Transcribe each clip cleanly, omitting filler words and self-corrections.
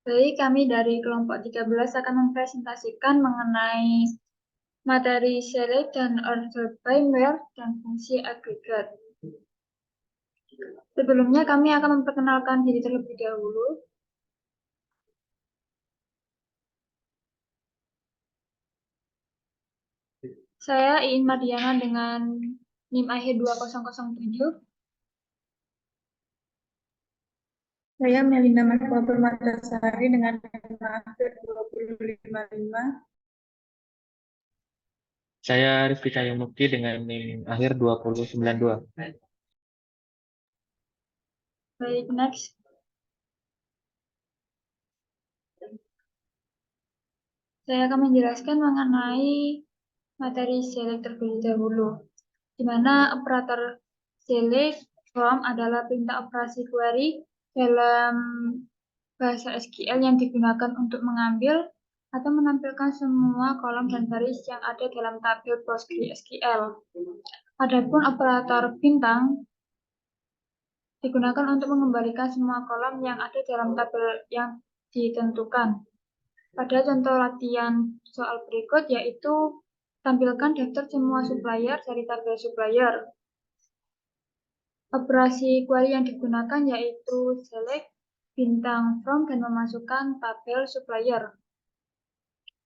Baik, kami dari kelompok 13 akan mempresentasikan mengenai materi select dan order by where dan fungsi agregat. Sebelumnya kami akan memperkenalkan diri terlebih dahulu. Saya Iin Mardiana dengan NIM akhir 2007. Saya Melina Marwa Permatasari dengan NIM akhir 2055. Saya Rifki Cahyamukti dengan NIM akhir 2092. Baik, next. Saya akan menjelaskan mengenai materi select terlebih dahulu, di mana operator select from adalah perintah operasi query dalam bahasa SQL yang digunakan untuk mengambil atau menampilkan semua kolom dan baris yang ada dalam tabel PostgreSQL. Adapun operator bintang digunakan untuk mengembalikan semua kolom yang ada dalam tabel yang ditentukan. Pada contoh latihan soal berikut yaitu tampilkan daftar semua supplier dari tabel supplier. Operasi query yang digunakan yaitu select, bintang, from, dan memasukkan tabel supplier.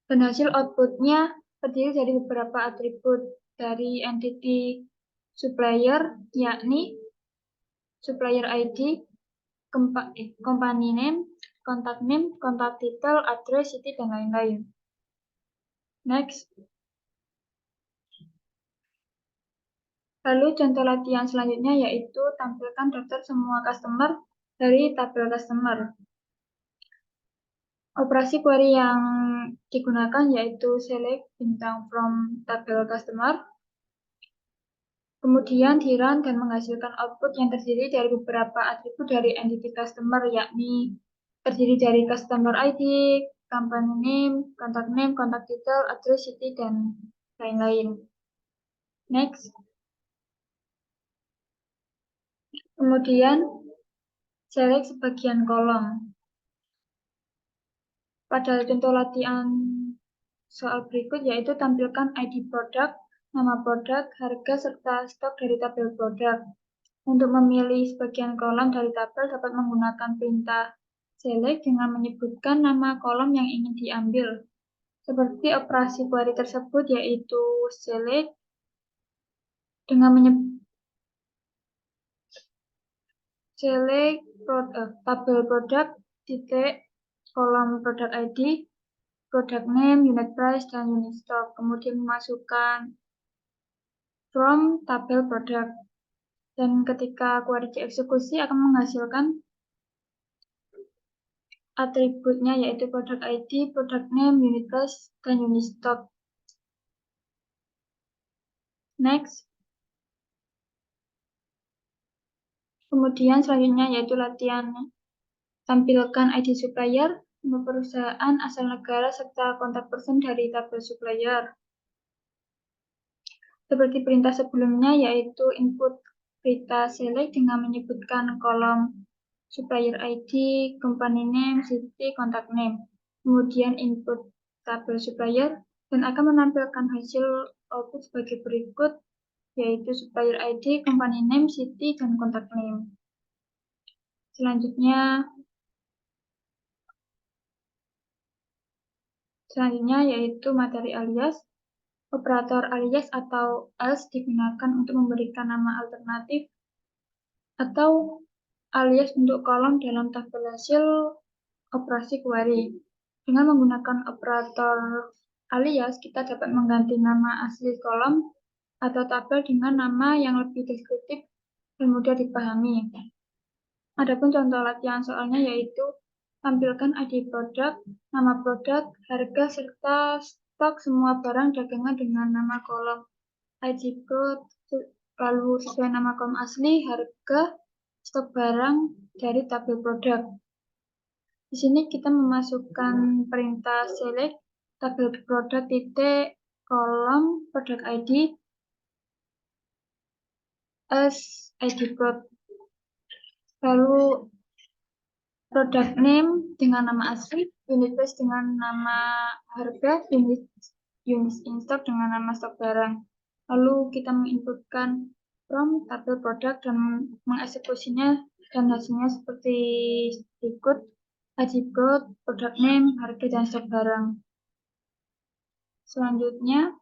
Dan hasil outputnya terdiri dari beberapa atribut dari entity supplier, yakni supplier ID, company name, contact name, contact title, address, city, dan lain-lain. Next. Lalu contoh latihan selanjutnya yaitu tampilkan daftar semua customer dari tabel customer. Operasi query yang digunakan yaitu select bintang from tabel customer. Kemudian di-run dan menghasilkan output yang terdiri dari beberapa atribut dari entity customer, yakni terdiri dari customer ID, company name, contact detail, address, city, dan lain-lain. Next. Kemudian select sebagian kolom. Pada contoh latihan soal berikut yaitu tampilkan ID produk, nama produk, harga, serta stok dari tabel produk. Untuk memilih sebagian kolom dari tabel dapat menggunakan perintah select dengan menyebutkan nama kolom yang ingin diambil. Seperti operasi query tersebut yaitu select dengan select tabel produk titik kolom produk ID, product name, unit price, dan unit stock. Kemudian memasukkan from tabel produk. Dan ketika query dieksekusi akan menghasilkan atributnya yaitu product ID, product name, unit price, dan unit stock. Next. Kemudian selanjutnya yaitu latihan tampilkan ID supplier, nama perusahaan, asal negara, serta kontak person dari tabel supplier. Seperti perintah sebelumnya yaitu input perintah select dengan menyebutkan kolom supplier ID, company name, city, contact name. Kemudian input tabel supplier dan akan menampilkan hasil output sebagai berikut yaitu supplier ID, company name, city, dan contact name. Selanjutnya yaitu materi alias. Operator alias atau else digunakan untuk memberikan nama alternatif atau alias untuk kolom dalam tabel hasil operasi query. Dengan menggunakan operator alias, kita dapat mengganti nama asli kolom atau tabel dengan nama yang lebih deskriptif dan mudah dipahami. Adapun contoh latihan soalnya yaitu tampilkan ID produk, nama produk, harga, serta stok semua barang dagangan dengan nama kolom ID code, lalu sesuai nama kolom asli, harga, stok barang dari tabel produk. Di sini kita memasukkan perintah select tabel produk titik kolom produk ID as ID code. Lalu product name dengan nama asli, unit price dengan nama harga, unit in stock dengan nama stok barang. Lalu kita menginputkan from tabel produk dan mengeksekusinya dan hasilnya seperti berikut: attribute, product name, harga, dan stok barang. Selanjutnya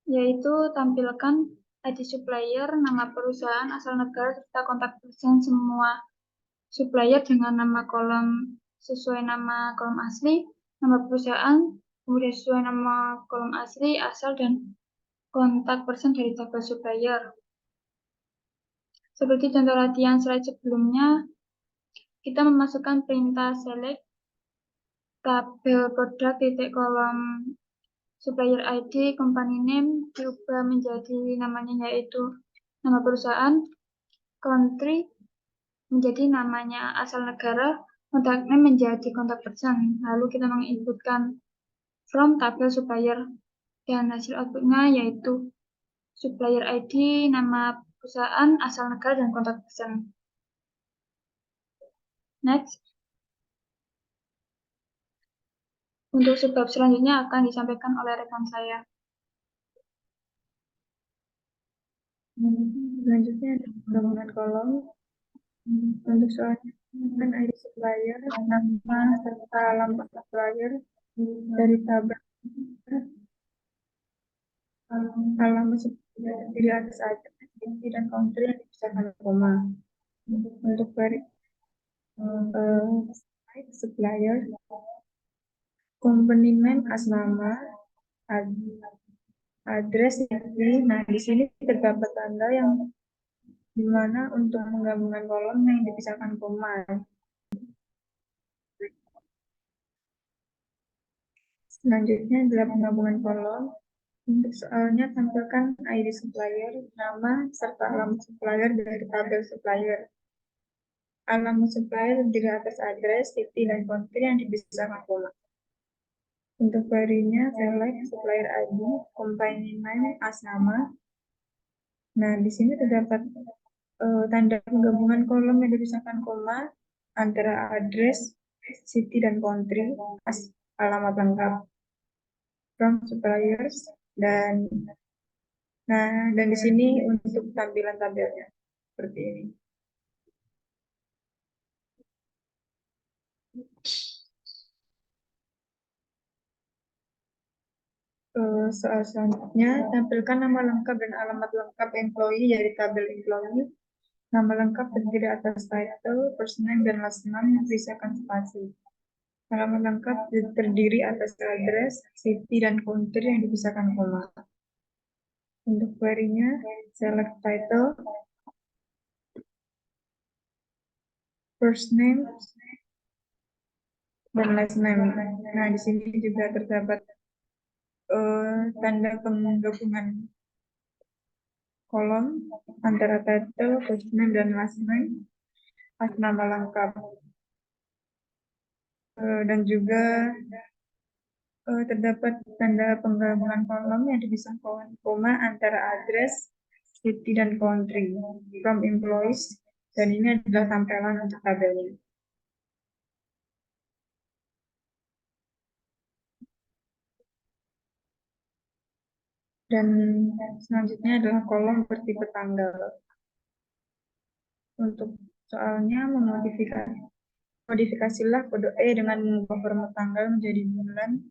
yaitu tampilkan ID supplier, nama perusahaan, asal negara, serta kontak person semua supplier dengan nama kolom sesuai nama kolom asli, nama perusahaan, kemudian sesuai nama kolom asli, asal, dan kontak person dari tabel supplier. Seperti contoh latihan slide sebelumnya, kita memasukkan perintah select tabel produk titik kolom supplier ID, company name diubah menjadi namanya yaitu nama perusahaan, country menjadi namanya asal negara, kontak name menjadi kontak person. Lalu kita menginputkan from tabel supplier dan hasil outputnya yaitu supplier ID, nama perusahaan, asal negara, dan kontak person. Next. Untuk sebab selanjutnya akan disampaikan oleh rekan saya. Selanjutnya ada penggabungan kolom. Untuk soalnya kan ID supplier, nama serta alamat supplier dari tabel alamat supplier di atas aja dan country yang dipisahkan koma. Untuk query supplier, company name as nama, address ini. Nah, di sini terdapat tanda yang dimana untuk penggabungan kolom yang dipisahkan koma. Selanjutnya adalah penggabungan kolom. Untuk soalnya tampilkan ID supplier, nama, serta alamat supplier dari tabel supplier. Alamat supplier terdiri atas address, city, dan country yang dipisahkan koma. Untuk query-nya, select supplier ID, company name as nama. Nah, di sini terdapat tanda penggabungan kolom yang dipisahkan koma antara address, city, dan country as alamat lengkap from suppliers dan di sini untuk tampilan tabelnya seperti ini. Soal selanjutnya, tampilkan nama lengkap dan alamat lengkap employee dari tabel employee. Nama lengkap terdiri atas title, first name, dan last name yang dipisahkan spasi. Alamat lengkap terdiri atas address, city, dan country yang dipisahkan koma. Untuk query-nya, select title, first name, dan last name. Nah, di sini juga terdapat tanda penggabungan kolom antara title, first name, dan last name as nama lengkap. Dan juga terdapat tanda penggabungan kolom yang dipisahkan koma antara address, city, dan country from employees, dan ini adalah tampilan untuk tabelnya. Dan selanjutnya adalah kolom bertipe tanggal. Untuk soalnya modifikasilah kode E dengan mengubah format tanggal menjadi bulan,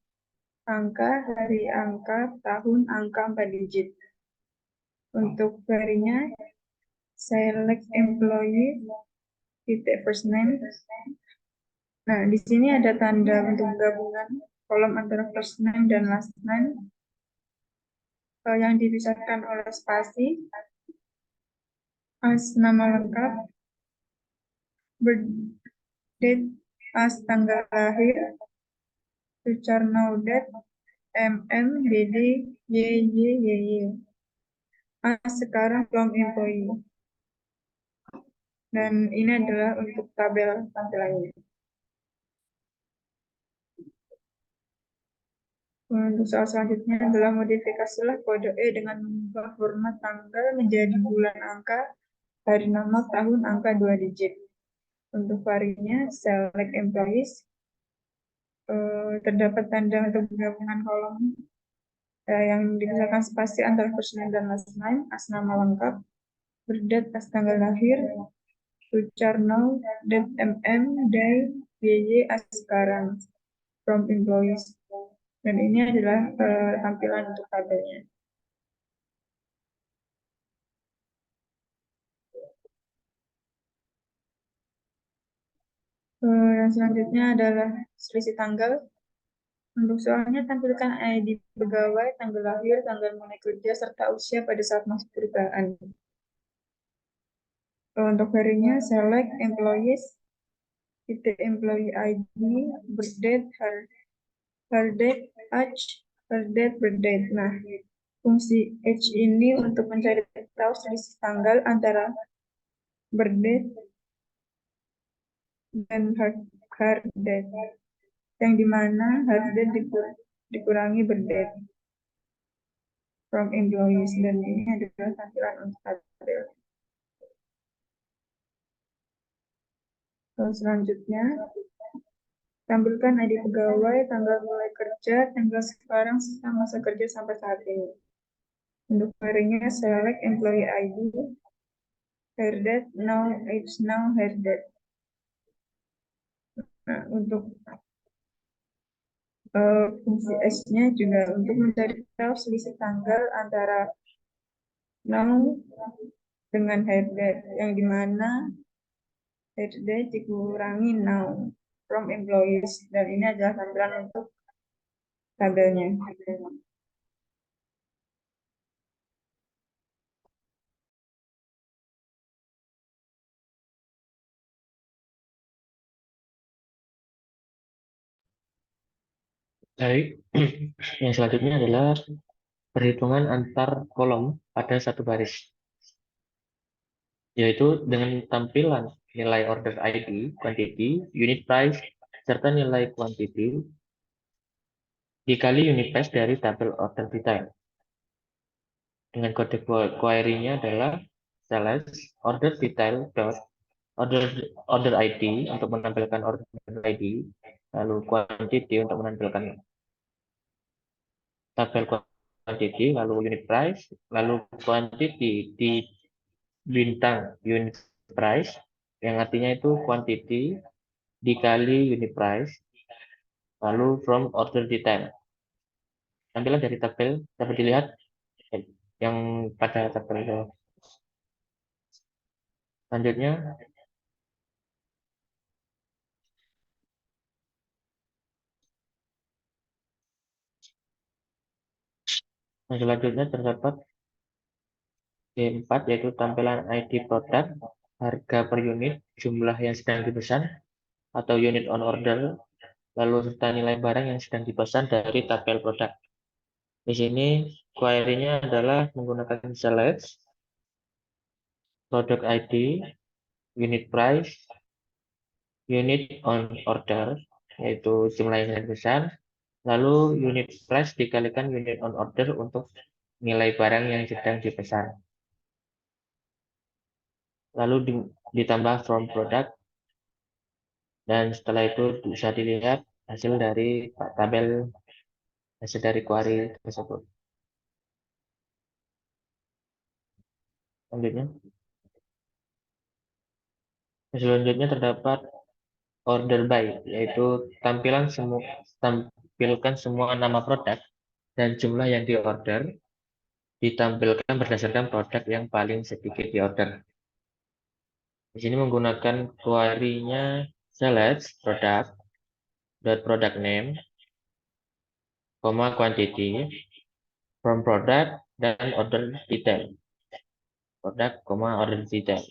angka, hari, angka, tahun, angka 4 digit. Untuk query-nya, select employee, titik first name. Nah, di sini ada tanda untuk gabungan kolom antara first name dan last name yang dipisahkan oleh spasi as nama lengkap, birth date as tanggal lahir, future now date, DD, YY, as sekarang from employee. Dan ini adalah untuk tabel tampilannya. Untuk soal selanjutnya adalah modifikasilah kode E dengan mengubah format tanggal menjadi bulan, angka, hari nama, tahun, angka 2 digit. Untuk varinya select employees, terdapat tanda untuk penggabungan kolom yang digunakan spasi antara first name dan last name, as nama lengkap, birthdate as tanggal lahir, future now, date day, as sekarang, from employees. Dan ini adalah tampilan untuk tabelnya. Yang selanjutnya adalah selisih tanggal. Untuk soalnya tampilkan ID pegawai, tanggal lahir, tanggal mulai kerja, serta usia pada saat masuk perusahaan. Untuk harinya, select employees, titik employee ID, birthdate, her date, age, her date, birthdate. Nah, fungsi age ini untuk mencari tahu selisih tanggal antara birthdate dan her date, yang dimana her date dikurangi birthdate from employees, dan ini adalah tampilan untuk tabel. Selanjutnya, tampilkan ID pegawai, tanggal mulai kerja, tanggal sekarang, serta masa kerja sampai saat ini. Untuk harinya, select employee ID, her date, now, age now, her date. Nah, untuk fungsi S-nya juga untuk mencari tahu selisih tanggal antara now dengan her date, yang dimana her date dikurangi now from employees, dan ini adalah tampilan untuk tabelnya. Baik, yang selanjutnya adalah perhitungan antar kolom pada satu baris, yaitu dengan tampilan nilai order ID, quantity, unit price, serta nilai quantity dikali unit price dari tabel order detail. Dengan kode query-nya adalah select order detail dot order ID untuk menampilkan order ID, lalu quantity untuk menampilkan tabel quantity, lalu unit price, lalu quantity di bintang unit price, yang artinya itu quantity dikali unit price, lalu from order detail. Tampilan dari tabel dapat dilihat yang pada tabel itu. Selanjutnya, terdapat D4, yaitu tampilan ID produk, harga per unit, jumlah yang sedang dipesan atau unit on order, lalu serta nilai barang yang sedang dipesan dari tabel produk. Di sini query-nya adalah menggunakan select product ID, unit price, unit on order, yaitu jumlah yang sedang dipesan, lalu unit price dikalikan unit on order untuk nilai barang yang sedang dipesan. Lalu ditambah from product, dan setelah itu bisa dilihat hasil dari tabel, hasil dari query tersebut. Selanjutnya terdapat order by, yaitu tampilkan semua nama produk dan jumlah yang diorder ditampilkan berdasarkan produk yang paling sedikit diorder. Di sini menggunakan query-nya select product dot product name, quantity from product dan order detail, product, order detail.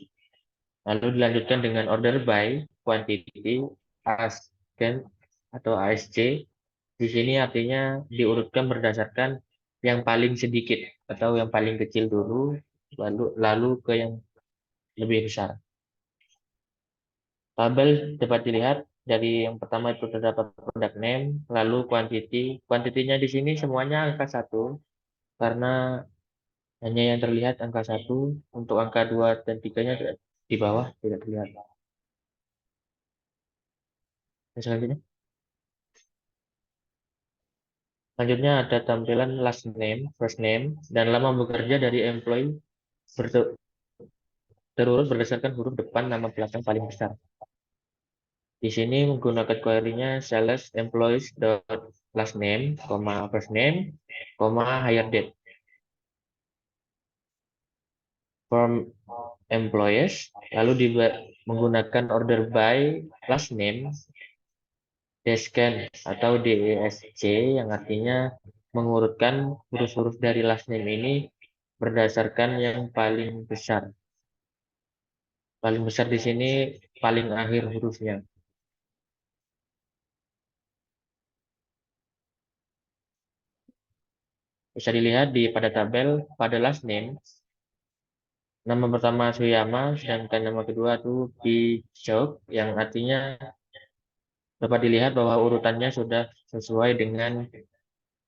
Lalu dilanjutkan dengan order by quantity ASCII atau ASC. Di sini artinya diurutkan berdasarkan yang paling sedikit atau yang paling kecil dulu, lalu ke yang lebih besar. Tabel dapat dilihat dari yang pertama itu terdapat product name, lalu quantity. Quantity-nya di sini semuanya angka 1 karena Hanya yang terlihat angka 1, untuk angka 2 dan 3-nya di bawah tidak terlihat. Selanjutnya. Selanjutnya ada tampilan last name, first name, dan lama bekerja dari employee terurut berdasarkan huruf depan nama belakang paling besar. Di sini menggunakan query-nya sales employees dot last name, first name, hire date. From employees, lalu menggunakan order by last name, descan atau DESC, yang artinya mengurutkan huruf-huruf dari last name ini berdasarkan yang paling besar. Paling besar di sini paling akhir hurufnya. Bisa dilihat pada tabel pada last name, nama pertama Suyama, sedangkan nama kedua itu Bijok, yang artinya dapat dilihat bahwa urutannya sudah sesuai dengan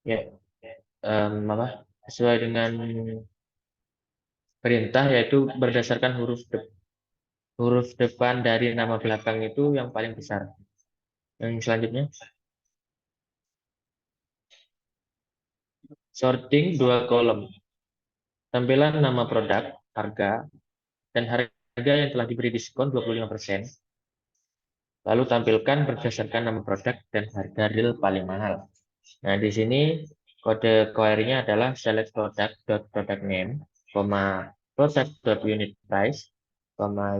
ya sesuai dengan perintah, yaitu berdasarkan huruf depan dari nama belakang itu yang paling besar. Yang selanjutnya, sorting 2 kolom. Tampilan nama produk, harga, dan harga yang telah diberi diskon 25%. Lalu tampilkan berdasarkan nama produk dan harga real paling mahal. Nah, di sini kode query-nya adalah select product name, product.unit price,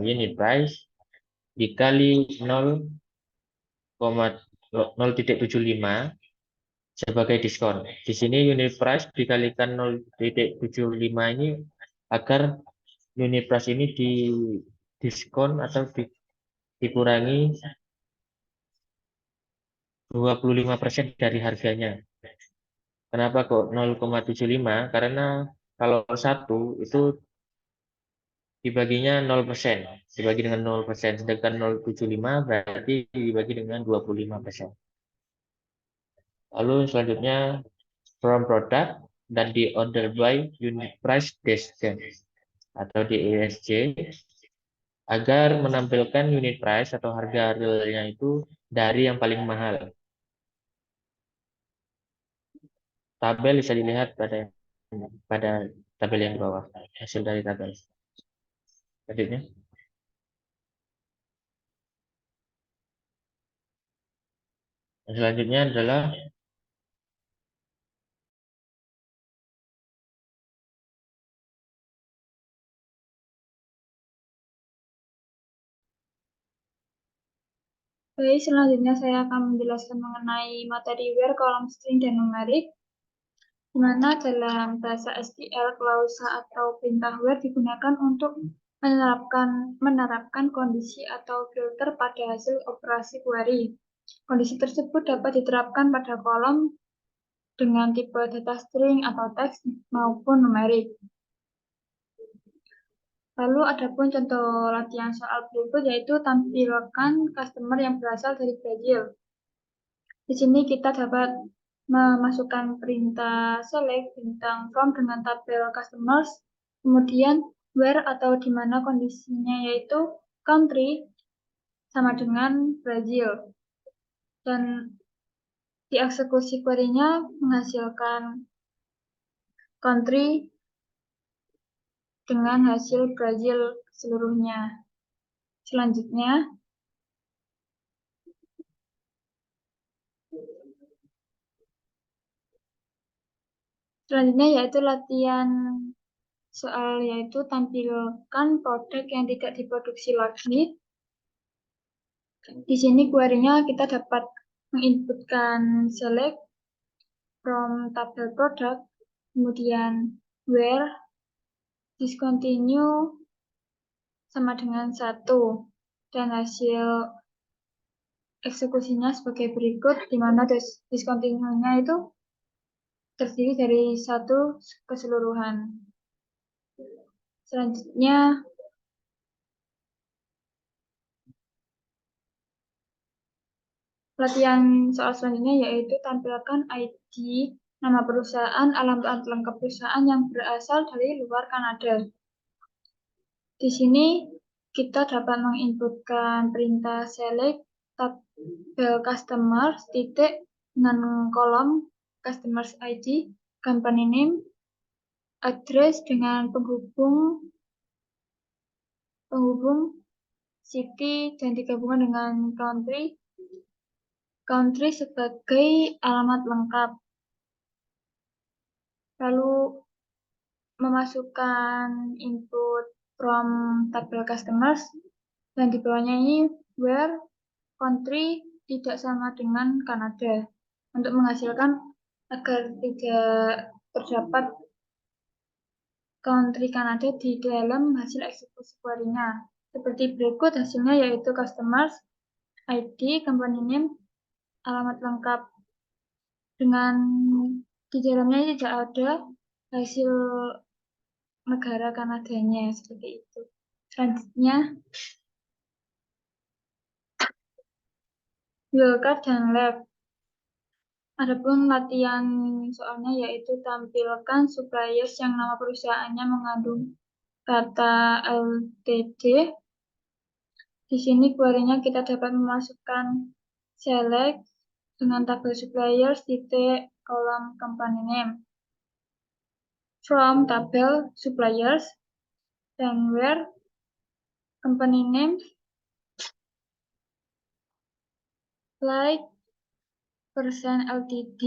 unit price dikali 0,0.75 sebagai diskon. Di sini unit price dikalikan 0.75 ini agar unit price ini di diskon atau dikurangi 25% dari harganya. Kenapa kok 0,75? Karena kalau 1 itu dibaginya 0%, dibagi dengan 0%, sedangkan 0,75 berarti dibagi dengan 25%. Lalu selanjutnya from product dan di order by unit price discount atau di ESC agar menampilkan unit price atau harga realnya itu dari yang paling mahal. Tabel bisa dilihat pada tabel yang di bawah, hasil dari tabel. Selanjutnya. Selanjutnya adalah Baik, selanjutnya saya akan menjelaskan mengenai materi where, kolom string, dan numerik, di mana dalam bahasa SQL klausa atau perintah where digunakan untuk menerapkan kondisi atau filter pada hasil operasi query. Kondisi tersebut dapat diterapkan pada kolom dengan tipe data string atau teks maupun numerik. Lalu adapun contoh latihan soal berikut yaitu tampilkan customer yang berasal dari Brazil. Di sini kita dapat memasukkan perintah select bintang from dengan tabel customers, kemudian where atau di mana kondisinya yaitu country sama dengan Brazil. Dan dieksekusi query-nya menghasilkan country dengan hasil Brazil seluruhnya. Selanjutnya, yaitu latihan soal yaitu tampilkan produk yang tidak diproduksi lagi. Di sini query-nya kita dapat menginputkan select from tabel product, kemudian where discontinue sama dengan 1, dan hasil eksekusinya sebagai berikut, di mana discontinue-nya itu terdiri dari 1 keseluruhan. Selanjutnya, latihan soal selanjutnya yaitu tampilkan ID nama perusahaan, alamat lengkap perusahaan yang berasal dari luar Kanada. Di sini kita dapat menginputkan perintah select tabel customers titik dengan kolom customers ID, company name, address dengan penghubung city dan digabungkan dengan country sebagai alamat lengkap. Lalu memasukkan input from tabel customers dan di bawahnya ini where country tidak sama dengan Kanada untuk menghasilkan agar tidak terdapat country Kanada di dalam hasil eksekusi query-nya. Seperti berikut hasilnya yaitu customers ID, company name, alamat lengkap dengan di dalamnya tidak ada hasil negara Kanadanya seperti itu. Selanjutnya wildcard dan left. Adapun latihan soalnya yaitu tampilkan suppliers yang nama perusahaannya mengandung kata LTD. Di sini query-nya kita dapat memasukkan select dengan tabel suppliers titik kolom company name from tabel suppliers dan where company name like persen LTD.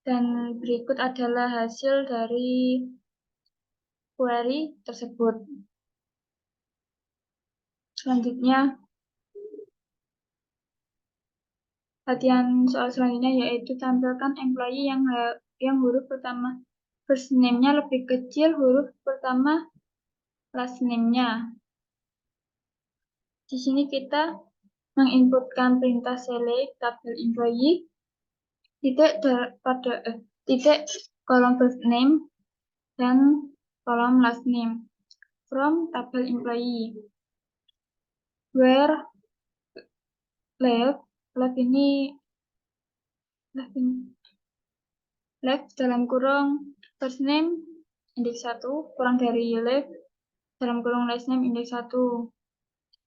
Dan berikut adalah hasil dari query tersebut. Selanjutnya, latihan soal selanjutnya yaitu tampilkan employee yang huruf pertama first name-nya lebih kecil huruf pertama last name-nya. Di sini kita menginputkan perintah select tabel employee titik kolom first name dan kolom last name from tabel employee where left dalam kurung first name indeks 1 kurang dari left dalam kurung last name indeks 1.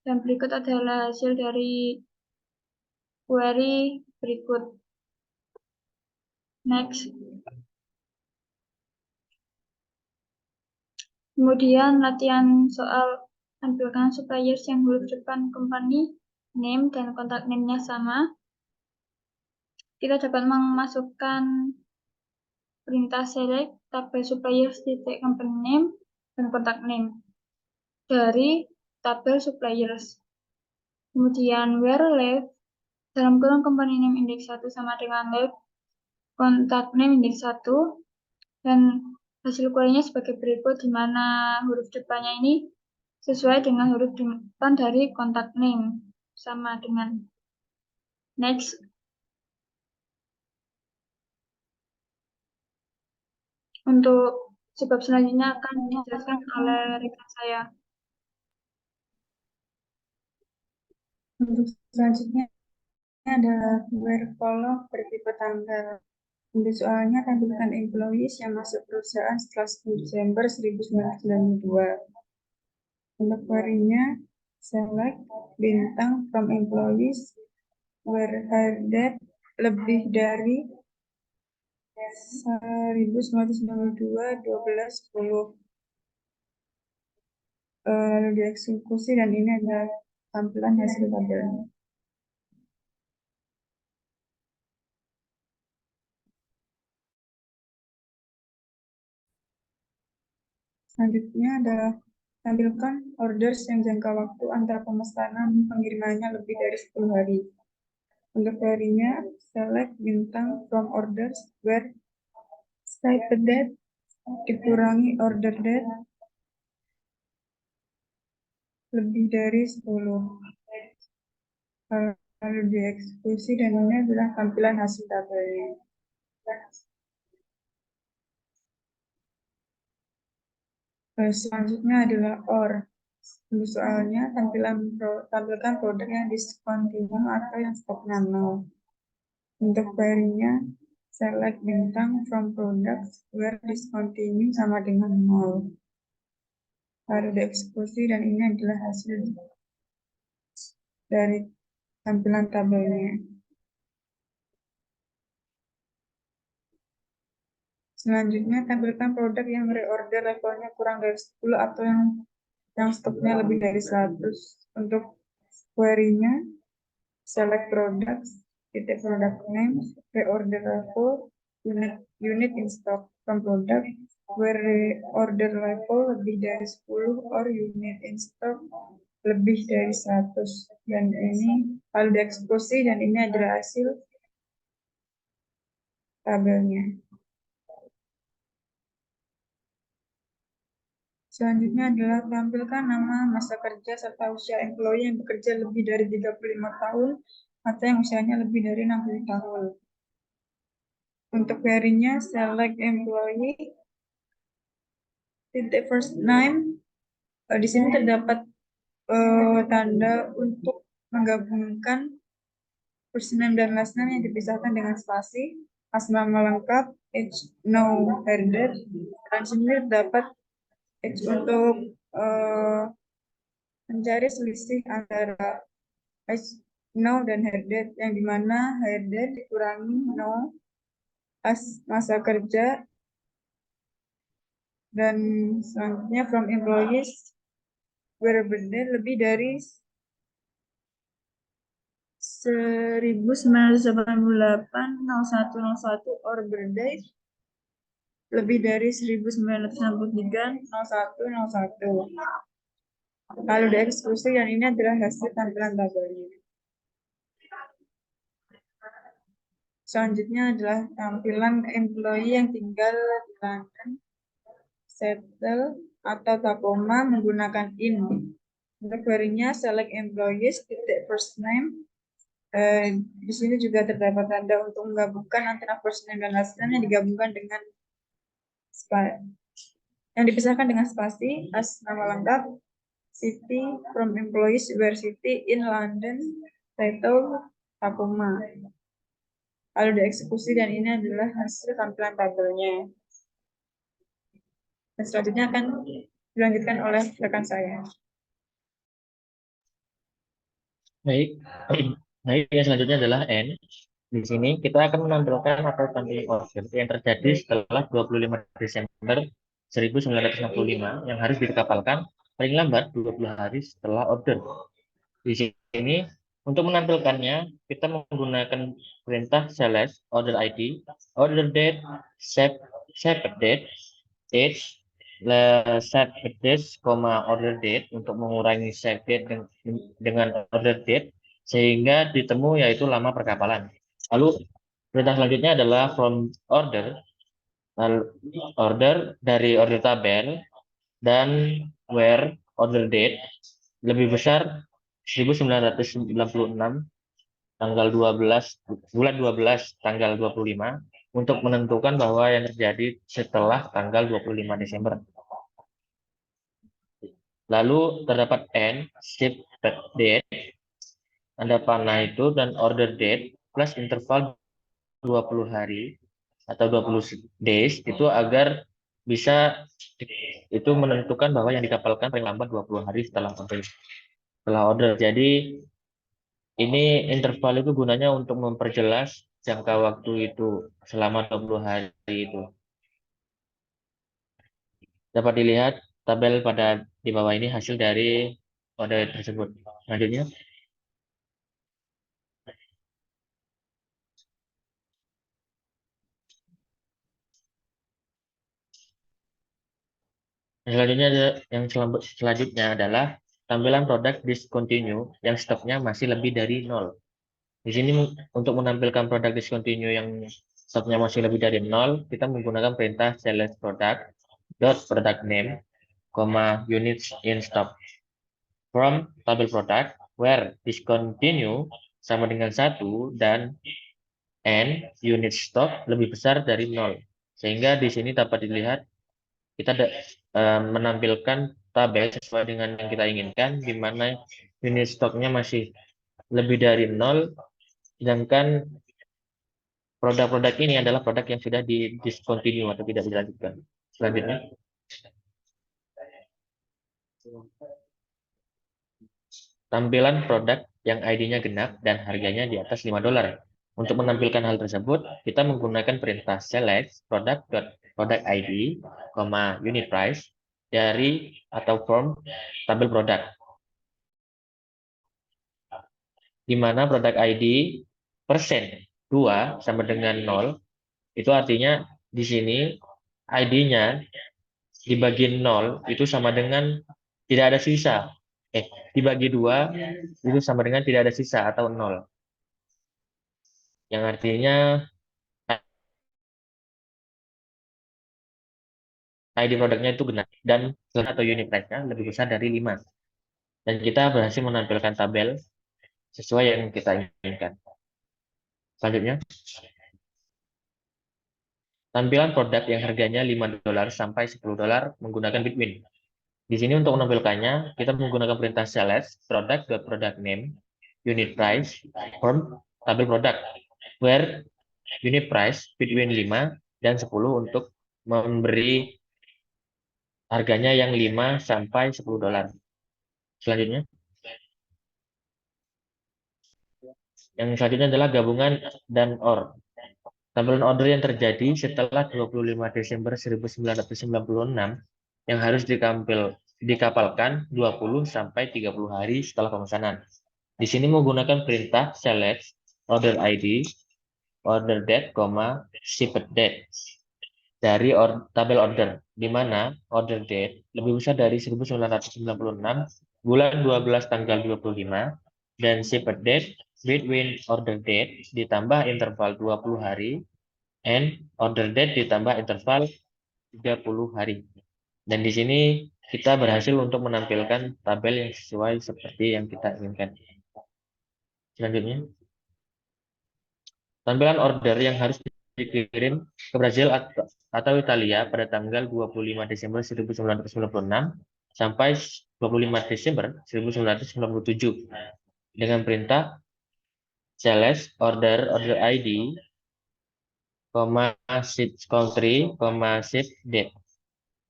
Dan berikut adalah hasil dari query berikut. Next. Kemudian latihan soal tampilkan suppliers yang huruf depan company name dan kontak name-nya sama. Kita dapat memasukkan perintah select tabel suppliers titik company name dan kontak name dari tabel suppliers. Kemudian where left dalam kurung company name indeks 1 sama dengan left kontak name indeks 1 dan hasil query-nya sebagai berikut di mana huruf depannya ini sesuai dengan huruf depan dari kontak name sama dengan next. Untuk sebab selanjutnya akan dijelaskan oleh rekan saya. Untuk selanjutnya adalah where column bertipe tanggal. Untuk soalnya tampilkan employees yang masuk perusahaan setelah 10 Desember 1992. Untuk query-nya select bintang from employees where hired lebih dari 1992 12 10. Lalu dieksekusi dan ini adalah tampilan hasil tabelnya. Selanjutnya adalah tampilkan orders yang jangka waktu antara pemesanan dan pengirimannya lebih dari 10 hari. Untuk query-nya, select bintang from orders where site date dikurangi order date lebih dari 10. Lalu dieksekusi dan ini adalah tampilan hasil tabelnya. Selanjutnya adalah OR. Untuk soalnya tampilkan produk yang discontinue atau yang stoknya nol. Untuk query-nya select bintang from products where discontinue sama dengan 0. Lalu dieksekusi dan ini adalah hasil dari tampilan tabelnya. Selanjutnya, tampilkan produk yang reorder levelnya kurang dari 10 atau yang stoknya lebih dari 100. Untuk query-nya, select products, titik product name, reorder level, unit in stock from product, where reorder level lebih dari 10 or unit in stock lebih dari 100. Dan ini lalu dieksekusi dan ini adalah hasil tabelnya. Selanjutnya adalah tampilkan nama, masa kerja, serta usia employee yang bekerja lebih dari 35 tahun atau yang usianya lebih dari 60 tahun. Untuk query-nya, select employee, titik first name. Di sini terdapat tanda untuk menggabungkan first name dan last name yang dipisahkan dengan spasi, asnama lengkap, age, no, headed. Dan di sini terdapat age untuk mencari selisih antara no dan headed, yang dimana headed dikurangi no masa kerja, dan selanjutnya from employees where birthday lebih dari 1988 or birthday lebih dari 1963 0101. Lalu dieksekusi dan ini adalah hasil tampilan tabelnya. Selanjutnya adalah tampilan employee yang tinggal di London, Seattle, atau Tacoma menggunakan in. Untuk query-nya, select employees, titik first name. Di sini juga terdapat tanda untuk menggabungkan antara first name dan last name yang digabungkan dengan yang dipisahkan dengan spasi, as nama lengkap, city from employees where city in London, title Tacoma. Lalu dieksekusi dan ini adalah hasil tampilan tabelnya. Dan selanjutnya akan dilanjutkan oleh rekan saya. Baik, baik, yang selanjutnya adalah N. Di sini kita akan menampilkan atau tampil order yang terjadi setelah 25 Desember 1965 yang harus dikapalkan paling lambat 20 hari setelah order. Di sini untuk menampilkannya kita menggunakan perintah select order ID, order date, save date, age, save date, order date untuk mengurangi save date dengan order date sehingga ditemu yaitu lama perkapalan. Lalu perintah selanjutnya adalah from order, order dari order tabel dan where order date lebih besar 1996 tanggal 12 bulan 12 tanggal 25 untuk menentukan bahwa yang terjadi setelah tanggal 25 Desember. Lalu terdapat N, ship date, tanda panah itu, dan order date plus interval 20 hari atau 20 days itu agar bisa itu menentukan bahwa yang dikapalkan paling lambat 20 hari setelah order. Jadi ini interval itu gunanya untuk memperjelas jangka waktu itu selama 20 hari itu. Dapat dilihat tabel pada di bawah ini hasil dari order tersebut. Selanjutnya. Selanjutnya adalah tampilan produk discontinue yang stoknya masih lebih dari 0. Di sini untuk menampilkan produk discontinue yang stoknya masih lebih dari 0, kita menggunakan perintah select product name, units in stock from tabel product where discontinue sama dengan 1 dan n unit stock lebih besar dari 0. Sehingga di sini dapat dilihat kita menampilkan tabel sesuai dengan yang kita inginkan, di mana unit stoknya masih lebih dari 0, sedangkan Produk-produk ini adalah produk yang sudah di-discontinue atau tidak dilanjutkan. Selanjutnya, tampilan produk yang ID-nya genap dan harganya di atas $5. Untuk menampilkan hal tersebut, kita menggunakan perintah select product ID, unit price dari atau from tabel produk, di mana produk ID persen 2 sama dengan 0, itu artinya di sini ID-nya dibagi 0 itu sama dengan tidak ada sisa. Dibagi 2 itu sama dengan tidak ada sisa atau 0. Yang artinya ID produknya itu genap dan atau unit price-nya lebih besar dari 5. Dan kita berhasil menampilkan tabel sesuai yang kita inginkan. Selanjutnya, tampilan produk yang harganya $5 sampai $10 menggunakan Bitwin. Di sini untuk menampilkannya, kita menggunakan perintah select product name, unit price, from tabel produk, where unit price Bitwin 5 dan 10 untuk memberi harganya yang 5 sampai $10. Selanjutnya, yang selanjutnya adalah gabungan dan OR. Tampilan order yang terjadi setelah 25 Desember 1996 yang harus dikapalkan 20 sampai 30 hari setelah pemesanan. Di sini menggunakan perintah select order ID, order date, shipped date dari tabel order, di mana order date lebih besar dari 1996 bulan 12 tanggal 25 dan shipped date between order date ditambah interval 20 hari and order date ditambah interval 30 hari. Dan di sini kita berhasil untuk menampilkan tabel yang sesuai seperti yang kita inginkan. Selanjutnya, tampilan order yang harus dikirim ke Brazil atau Italia pada tanggal 25 Desember 1996 sampai 25 Desember 1997 dengan perintah select order ID, ship country, ship date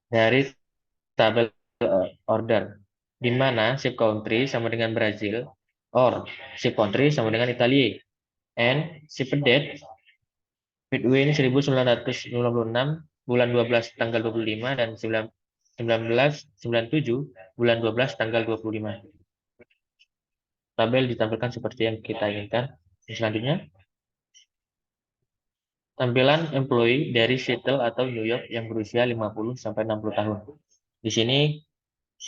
dari tabel order, di mana ship country sama dengan Brazil, or ship country sama dengan Italia, and ship date between 1996 bulan 12 tanggal 25 dan 1997 bulan 12 tanggal 25. Tabel ditampilkan seperti yang kita inginkan. Selanjutnya, tampilan employee dari Seattle atau New York yang berusia 50 sampai 60 tahun. Di sini